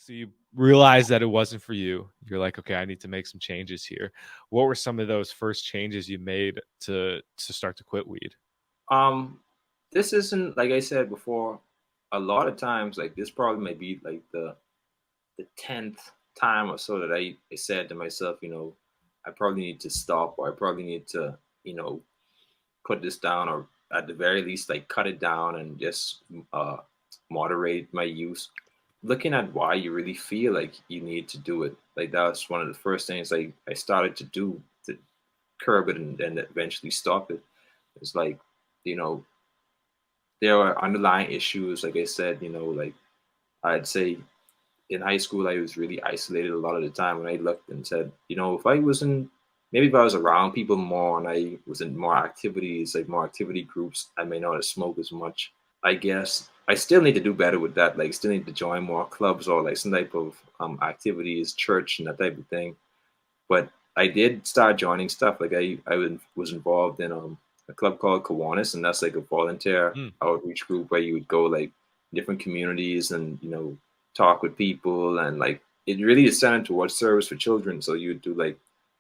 So you realize that it wasn't for you. You're like, okay, I need to make some changes here. What were some of those first changes you made to start to quit weed? Um, this isn't like I said before. A lot of times, like this probably may be like the 10th time or so that I said to myself, I probably need to stop, or I probably need to, you know, put this down, or at the very least, like cut it down and just uh, moderate my use. Looking at why you really feel like you need to do it, like that's one of the first things I started to do to curb it and then eventually stop it. It's like, you know, there are underlying issues. Like I said, like I'd say in high school, I was really isolated a lot of the time. When I looked and said, if I wasn't, maybe if I was around people more and I was in more activities, like more activity groups, I may not have smoked as much. I guess I still need to do better with that. Like, still need to join more clubs or like some type of activities, church and that type of thing. But I did start joining stuff. Like was involved in a club called Kiwanis, and that's like a volunteer Mm, outreach group where you would go like different communities and talk with people, and like it really is centered towards service for children. So you would do like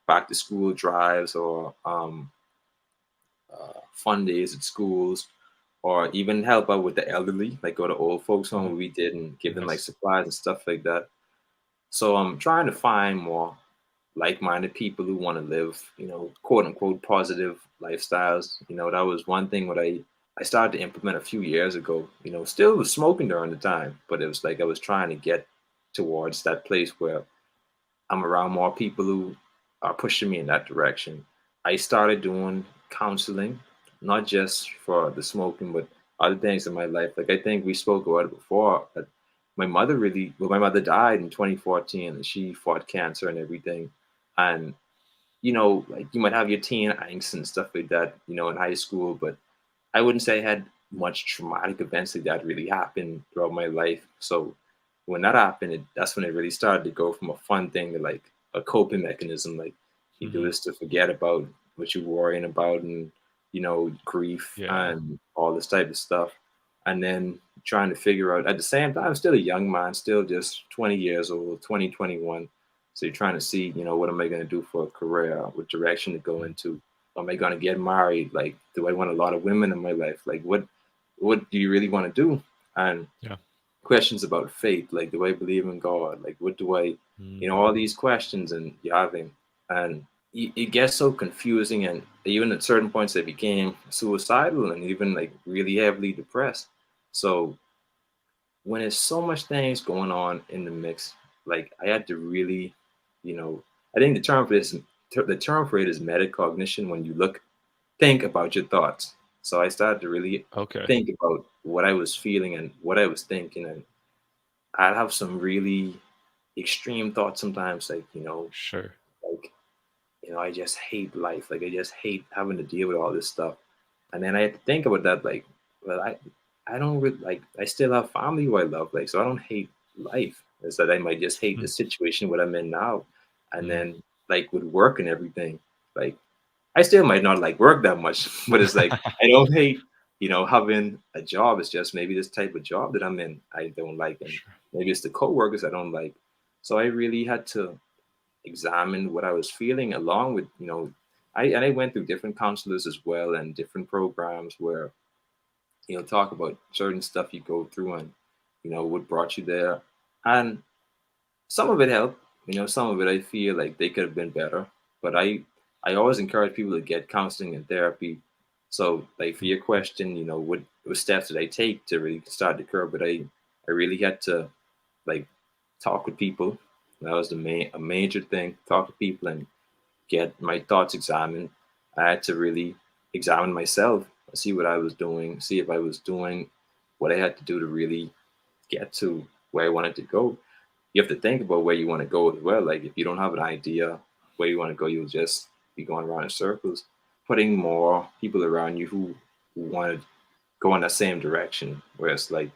back to school drives or fun days at schools, or even help out with the elderly, like go to old folks home mhm, where we did and give them like nice. supplies and stuff like that. So I'm trying to find more like-minded people who want to live, quote unquote positive lifestyles. That was one thing what I started to implement a few years ago. Still was smoking during the time, but it was like I was trying to get towards that place where I'm around more people who are pushing me in that direction. I started doing counseling, not just for the smoking, but other things in my life. Like I think we spoke about it before. But my mother died in 2014, and she fought cancer and everything. And like you might have your teen angst and stuff like that, in high school, but I wouldn't say I had much traumatic events like that really happened throughout my life. So when that happened, that's when it really started to go from a fun thing to like a coping mechanism. Like you do Mhm. this to forget about what you're worrying about and grief Yeah. and all this type of stuff. And then trying to figure out at the same time, I'm still a young man, still just 20 years old, 2021. So you're trying to see, what am I going to do for a career? What direction to go Mm, into? Am I going to get married? Like, do I want a lot of women in my life? Like, what do you really want to do? And yeah. questions about faith, like, do I believe in God? Like, what do I, all Mm, these questions and you're having, and it gets so confusing. And even at certain points, I became suicidal and even like really heavily depressed. So when there's so much things going on in the mix, like I had to really, I think the term for it is metacognition. When you think about your thoughts. So I started to really okay. think about what I was feeling and what I was thinking, and I'd have some really extreme thoughts sometimes, like Sure. like I just hate life, like I just hate having to deal with all this stuff. And then I had to think about that, like, well, I don't really like, I still have family who I love, like, so I don't hate life. It's that I might just hate the Mm, situation what I'm in now. And mm. then like with work and everything, like I still might not like work that much, but it's like I don't hate, having a job. It's just maybe this type of job that I'm in I don't like, and Sure. maybe it's the coworkers I don't like. So I really had to examine what I was feeling, along with I went through different counselors as well and different programs where talk about certain stuff you go through and what brought you there, and some of it helped. Some of it I feel like they could have been better, but I always encourage people to get counseling and therapy. So, like for Mm, your question, what steps did I take to really start to curb it? I really had to like talk with people. That was a major thing. Talk to people and get my thoughts examined. I had to really examine myself, see what I was doing, see if I was doing what I had to do to really get to where I wanted to go. You have to think about where you want to go as well. Like if you don't have an idea where you want to go, you'll just be going around in circles. Putting more people around you who want to go in that same direction. Where it's like,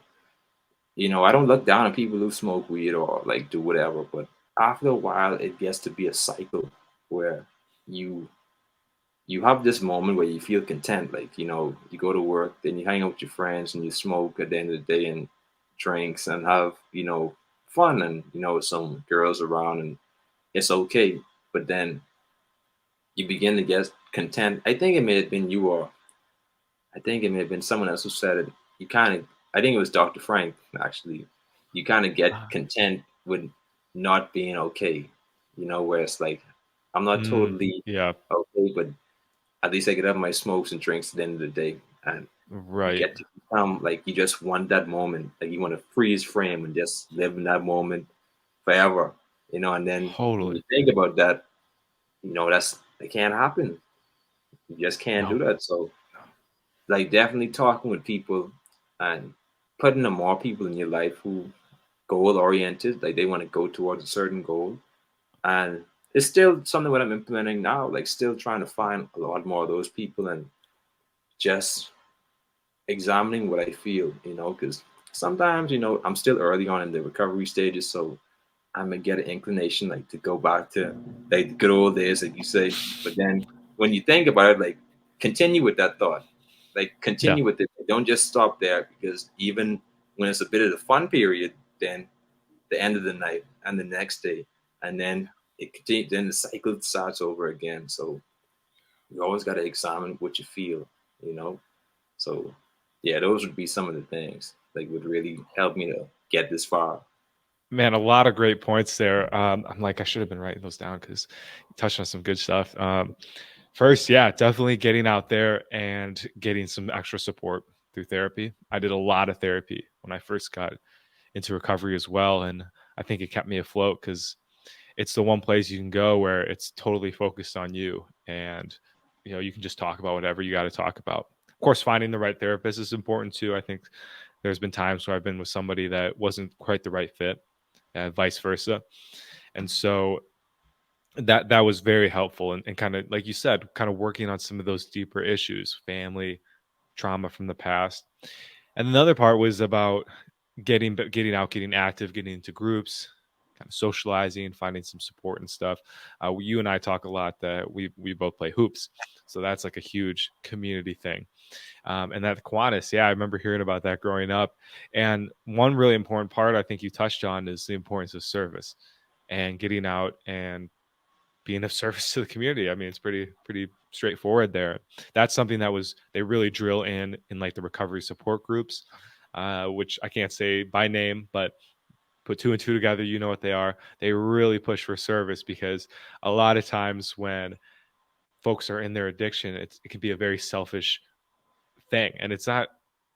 I don't look down on people who smoke weed or like do whatever, but after a while it gets to be a cycle where you you have this moment where you feel content. Like, you go to work, then you hang out with your friends and you smoke at the end of the day and drinks and have, fun and some girls around and it's okay. But then you begin to get content. I think it may have been you or I think it may have been someone else who said it. You kind of, I think it was Dr. Frank actually. You kind of get Ah, content with not being okay, where it's like, I'm not totally yeah, okay, but at least I could have my smokes and drinks at the end of the day. And you right. get to become like, you just want that moment. Like, you want to freeze frame and just live in that moment forever, and then when Totally. you think about that, that can't happen. You just can't do No, that. So, no. like, definitely talking with people and putting the more people in your life who goal oriented, like they want to go towards a certain goal. And it's still something that I'm implementing now, like still trying to find a lot more of those people and just examining what I feel, because sometimes, I'm still early on in the recovery stages, so I may get an inclination like to go back to like the good old days, like you say. But then when you think about it, like continue with that thought, like Yeah, continue with it. Don't just stop there because even when it's a bit of the fun period, then the end of the night and the next day, and then it continues. Then the cycle starts over again. So you always got to examine what you feel, you know. So yeah, those would be some of the things like would really help me to get this far. man, a lot of great points there. I'm like, I should have been writing those down because you touched on some good stuff. First, yeah, definitely getting out there and getting some extra support through therapy. I did a lot of therapy when I first got into recovery as well, and I think it kept me afloat because it's the one place you can go where it's totally focused on you, and you can just talk about whatever you got to talk about. Of course, finding the right therapist is important too. I think there's been times where I've been with somebody that wasn't quite the right fit, vice versa, and so that was very helpful, and kind of like you said, kind of working on some of those deeper issues, family trauma from the past. And another part was about getting out, getting active, getting into groups, kind of socializing, finding some support and stuff. You and I talk a lot that we both play hoops, so that's like a huge community thing. And that Kiwanis, yeah, I remember hearing about that growing up. And one really important part I think you touched on is the importance of service and getting out and being of service to the community. I mean, it's pretty straightforward there. That's something that was they really drill in like the recovery support groups, which I can't say by name, but put two and two together, you know what they are. They really push for service because a lot of times when folks are in their addiction, it can be a very selfish thing, and it's not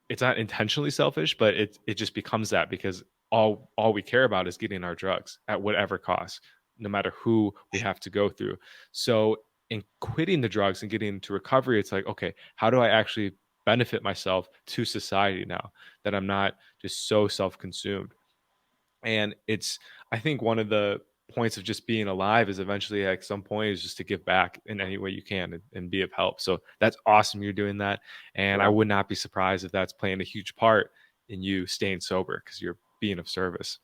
intentionally selfish, but it just becomes that because all we care about is getting our drugs at whatever cost, no matter who we have to go through. So in quitting the drugs and getting into recovery, it's like, okay, how do I actually benefit myself to society now that I'm not just so self-consumed? And it's I think one of the points of just being alive is eventually at some point is just to give back in any way you can and be of help. So that's awesome you're doing that. And I Yeah. would not be surprised if that's playing a huge part in you staying sober because you're being of service.